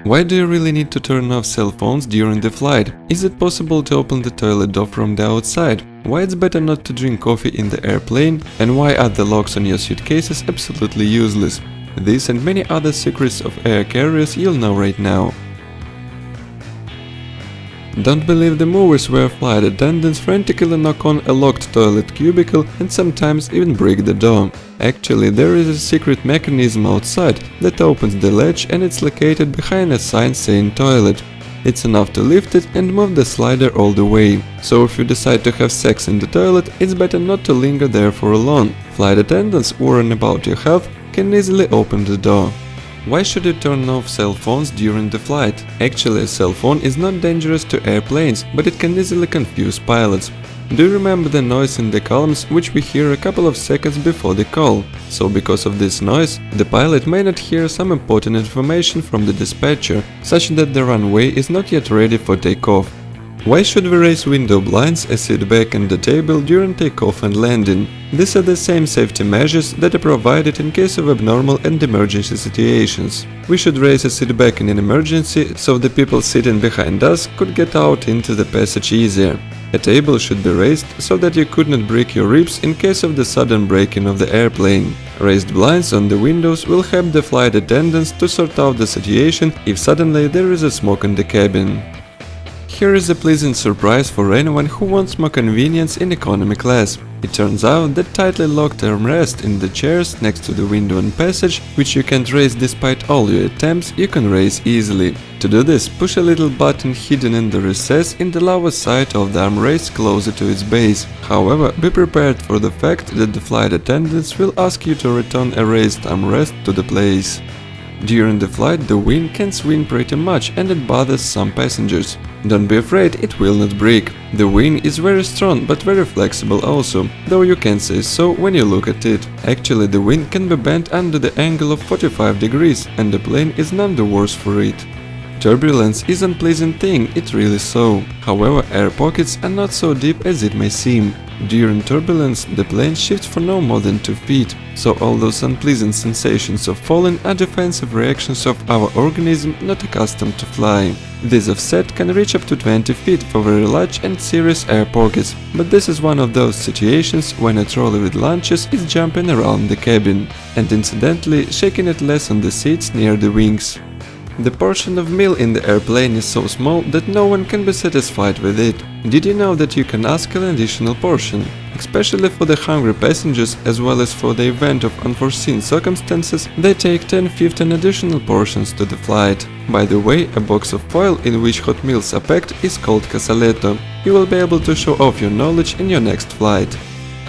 Why do you really need to turn off cell phones during the flight? Is it possible to open the toilet door from the outside? Why it's better not to drink coffee in the airplane? And why are the locks on your suitcases absolutely useless? This and many other secrets of air carriers you'll know right now. Don't believe the movies where flight attendants frantically knock on a locked toilet cubicle and sometimes even break the door. Actually, there is a secret mechanism outside that opens the latch, and it's located behind a sign saying toilet. It's enough to lift it and move the slider all the way. So if you decide to have sex in the toilet, it's better not to linger there for long. Flight attendants worrying about your health can easily open the door. Why should you turn off cell phones during the flight? Actually, a cell phone is not dangerous to airplanes, but it can easily confuse pilots. Do you remember the noise in the columns which we hear a couple of seconds before the call? So because of this noise, the pilot may not hear some important information from the dispatcher, such that the runway is not yet ready for takeoff. Why should we raise window blinds and sit back on the table during takeoff and landing? These are the same safety measures that are provided in case of abnormal and emergency situations. We should raise a seat back in an emergency so the people sitting behind us could get out into the passage easier. A table should be raised so that you could not break your ribs in case of the sudden braking of the airplane. Raised blinds on the windows will help the flight attendants to sort out the situation if suddenly there is a smoke in the cabin. Here is a pleasant surprise for anyone who wants more convenience in economy class. It turns out that tightly locked armrest in the chairs next to the window and passage, which you can't raise despite all your attempts, you can raise easily. To do this, push a little button hidden in the recess in the lower side of the armrest closer to its base. However, be prepared for the fact that the flight attendants will ask you to return a raised armrest to the place. During the flight, the wing can swing pretty much and it bothers some passengers. Don't be afraid, it will not break. The wing is very strong but very flexible also, though you can say so when you look at it. Actually, the wing can be bent under the angle of 45 degrees and the plane is none the worse for it. Turbulence is an unpleasant thing, it really so. However, air pockets are not so deep as it may seem. During turbulence, the plane shifts for no more than 2 feet, so all those unpleasant sensations of falling are defensive reactions of our organism not accustomed to flying. This offset can reach up to 20 feet for very large and serious air pockets, but this is one of those situations when a trolley with lunches is jumping around the cabin, and incidentally shaking it less on the seats near the wings. The portion of meal in the airplane is so small that no one can be satisfied with it. Did you know that you can ask an additional portion? Especially for the hungry passengers, as well as for the event of unforeseen circumstances, they take 10-15 additional portions to the flight. By the way, a box of foil in which hot meals are packed is called casaletto. You will be able to show off your knowledge in your next flight.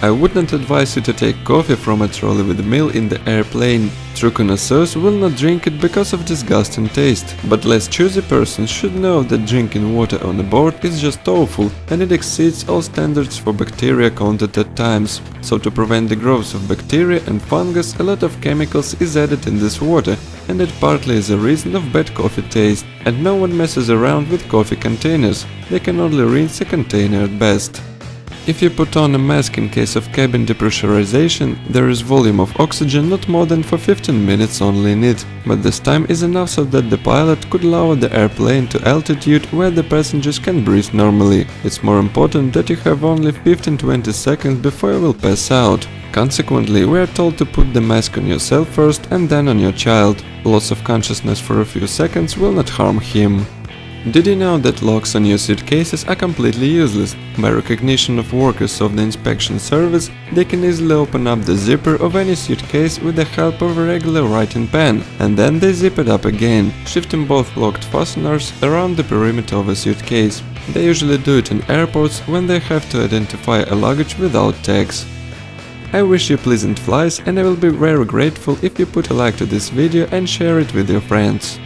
I wouldn't advise you to take coffee from a trolley with meal in the airplane. True connoisseurs will not drink it because of disgusting taste, but less choosy persons should know that drinking water on a board is just awful and it exceeds all standards for bacteria content at times. So to prevent the growth of bacteria and fungus, a lot of chemicals is added in this water, and it partly is a reason of bad coffee taste. And no one messes around with coffee containers, they can only rinse a container at best. If you put on a mask in case of cabin depressurization, there is volume of oxygen not more than for 15 minutes only in it, but this time is enough so that the pilot could lower the airplane to altitude where the passengers can breathe normally. It's more important that you have only 15-20 seconds before you will pass out. Consequently, we are told to put the mask on yourself first and then on your child. Loss of consciousness for a few seconds will not harm him. Did you know that locks on your suitcases are completely useless? By recognition of workers of the inspection service, they can easily open up the zipper of any suitcase with the help of a regular writing pen, and then they zip it up again, shifting both locked fasteners around the perimeter of a suitcase. They usually do it in airports when they have to identify a luggage without tags. I wish you pleasant flights, and I will be very grateful if you put a like to this video and share it with your friends.